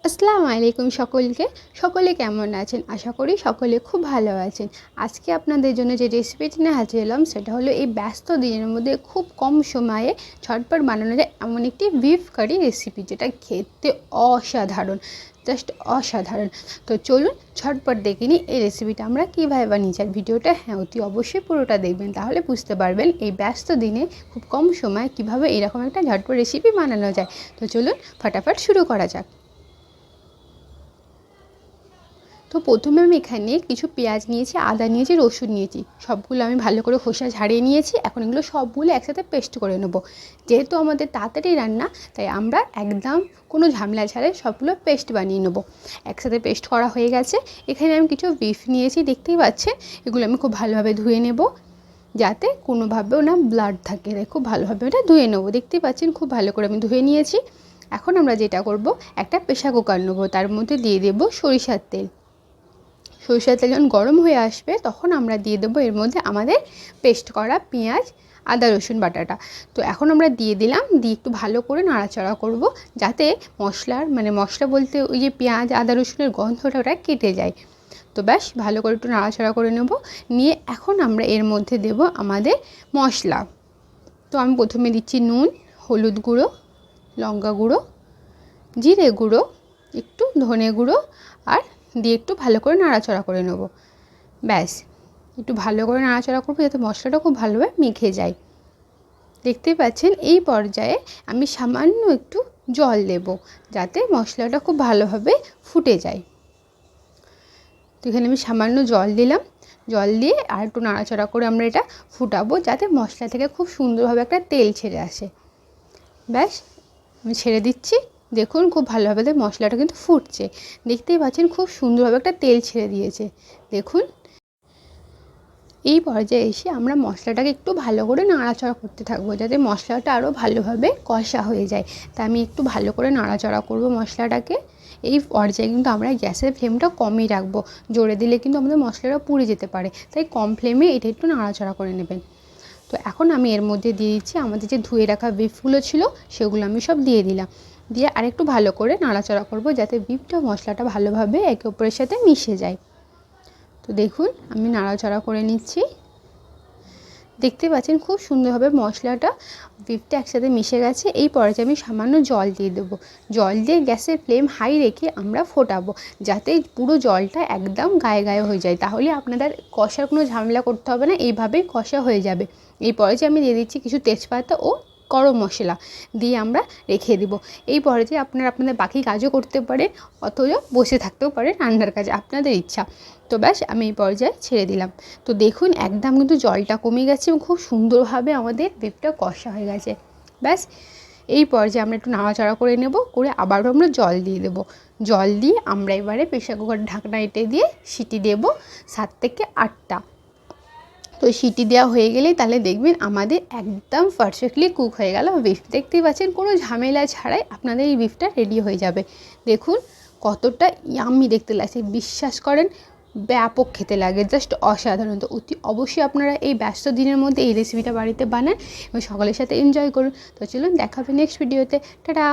আসসালামু আলাইকুম সকলে কেমন আছেন? আশা করি সকলে খুব ভালো আছেন। আজকে আপনাদের জন্য যে রেসিপিটি নিয়ে হাজির হলাম সেটা হলো এই ব্যস্ত দিনের মধ্যে খুব কম সময়ে ঝটপট বানানো যায় এমন একটি বিফ কারি রেসিপি, যেটা খেতে অসাধারণ, জাস্ট অসাধারণ। তো চলুন ঝটপট দেখে নিই এই রেসিপিটা আমরা কীভাবে বানিয়েছি। আর ভিডিওটা অতি অবশ্যই পুরোটা দেখবেন, তাহলে বুঝতে পারবেন এই ব্যস্ত দিনে খুব কম সময়ে কীভাবে এরকম একটা ঝটপট রেসিপি বানানো যায়। তো চলুন ফটাফট শুরু করা যাক। তো প্রথমে আমি এখানে কিছু পেঁয়াজ নিয়েছি, আদা নিয়েছি, রসুন নিয়েছি, সবগুলো আমি ভালো করে খোসা ঝাড়িয়ে নিয়েছি। এখন এগুলো সবগুলো একসাথে পেস্ট করে নেব। যেহেতু আমাদের তাড়াতাড়ি রান্না, তাই আমরা একদম কোনো ঝামেলা ছাড়াই সবগুলো পেস্ট বানিয়ে নেব। একসাথে পেস্ট করা হয়ে গেছে। এখানে আমি কিছু বিফ নিয়েছি, দেখতেই পাচ্ছেন। এগুলো আমি খুব ভালোভাবে ধুয়ে নেব, যাতে কোনোভাবেও না ব্লাড থাকে। তাই খুব ভালোভাবে এটা ধুয়ে নেব। দেখতেই পাচ্ছেন খুব ভালো করে আমি ধুয়ে নিয়েছি। এখন আমরা যেটা করব, একটা প্রেসার কুকার নেব, তার মধ্যে দিয়ে দেব সরিষার তেল। সরিষার তেল যখন গরম হয়ে আসবে তখন আমরা দিয়ে দেবো এর মধ্যে আমাদের পেস্ট করা পেঁয়াজ, আদা, রসুন বাটাটা। তো এখন আমরা দিয়ে দিলাম, দিয়ে একটু ভালো করে নাড়াচাড়া করব, যাতে মশলা বলতে ওই যে পেঁয়াজ, আদা, রসুনের গন্ধটা ওটা কেটে যায়। তো ব্যাস ভালো করে একটু নাড়াচাড়া করে নেব। নিয়ে এখন আমরা এর মধ্যে দেব আমাদের মশলা। তো আমি প্রথমে দিচ্ছি নুন, হলুদ গুঁড়ো, লঙ্কা গুঁড়ো, জিরে গুঁড়ো, একটু ধনে গুঁড়ো, আর দিয়ে একটু ভালো করে নাড়াচাড়া করে নেব। ব্যাস একটু ভালো করে নাড়াচাড়া করবো, যাতে মশলাটা খুব ভালোভাবে মেখে যায়। দেখতেই পাচ্ছেন এই পর্যায়ে আমি সামান্য একটু জল দেব, যাতে মশলাটা খুব ভালোভাবে ফুটে যায়। তো এখানে আমি সামান্য জল দিলাম। জল দিয়ে আর একটু নাড়াচাড়া করে আমরা এটা ফুটাবো, যাতে মশলা থেকে খুব সুন্দরভাবে একটা তেল ছেড়ে আসে। ব্যাস আমি ছেড়ে দিচ্ছি। দেখুন খুব ভালোভাবে মশলাটা কিন্তু ফুটছে। দেখতেই পাচ্ছেন খুব সুন্দরভাবে একটা তেল ছেড়ে দিয়েছে। দেখুন এই পর্যায়ে এসে আমরা মশলাটাকে একটু ভালো করে নাড়াচাড়া করতে থাকবো, যাতে মশলাটা আরও ভালোভাবে কষা হয়ে যায়। তা আমি একটু ভালো করে নাড়াচাড়া করব মশলাটাকে। এই পর্যায়ে কিন্তু আমরা গ্যাসের ফ্লেমটা কমই রাখবো, জোরে দিলে কিন্তু আমাদের মশলাটা পুড়ে যেতে পারে। তাই কম ফ্লেমে এটা একটু নাড়াচাড়া করে নেবেন। তো এখন আমি এর মধ্যে দিয়ে দিচ্ছি আমাদের যে ধুয়ে রাখা বিফগুলো ছিল, সেগুলো আমি সব দিয়ে দিলাম। দিয়ে আরেকটু ভালো করে নাড়াচাড়া করব, যাতে বিফটা মশলাটা ভালোভাবে একে অপরের সাথে মিশে যায়। তো দেখুন আমি নাড়াচাড়া করে নিচ্ছি। দেখতে পাচ্ছেন খুব সুন্দরভাবে মশলাটা বিফটা একসাথে মিশে গেছে। এই পর্যায়ে আমি সামান্য জল দিয়ে দেবো। জল দিয়ে গ্যাসের ফ্লেম হাই রেখে আমরা ফোটাবো, যাতে পুরো জলটা একদম গায়ে গায়ে হয়ে যায়। তাহলে আপনাদের কষার কোনো ঝামেলা করতে হবে না, এইভাবেই কষা হয়ে যাবে। এই পর্যায়ে আমি দিয়ে দিচ্ছি কিছু তেজপাতা ও গরম মশলা, দিয়ে আমরা রেখে দেবো। এই পর্যায়ে আপনারা আপনাদের বাকি কাজও করতে পারেন, অথবা বসে থাকতেও পারেন রান্নার কাজে, আপনাদের ইচ্ছা। তো ব্যাস আমি এই পর্যায়ে ছেড়ে দিলাম। তো দেখুন একদম কিন্তু জলটা কমে গেছে এবং খুব সুন্দরভাবে আমাদের বিফটা কষা হয়ে গেছে। ব্যাস এই পর্যায়ে আমরা একটু নাড়াচাড়া করে নেব, করে আবারও আমরা জল দিয়ে দেবো। জল দিয়ে আমরা এবারে প্রেসার কুকারের ঢাকনা এঁটে দিয়ে সিটি দেবো 7 থেকে 8টা। তো সিটি দেওয়া হয়ে গেলেই তাহলে দেখবেন আমাদের একদম পারফেক্টলি কুক হয়ে গেল বিফ। দেখতেই পাচ্ছেন কোনো ঝামেলা ছাড়াই আপনাদের এই বিফটা রেডি হয়ে যাবে। দেখুন কতটা ইয়াম্মি দেখতে লাগছে, বিশ্বাস করেন ব্যাপক খেতে লাগে, জাস্ট অসাধারণ। তো অতি অবশ্যই আপনারা এই ব্যস্ত দিনের মধ্যে এই রেসিপিটা বাড়িতে বানান এবং সকলের সাথে এনজয় করুন। তো চলুন দেখা হবে নেক্সট ভিডিওতে। টাটা।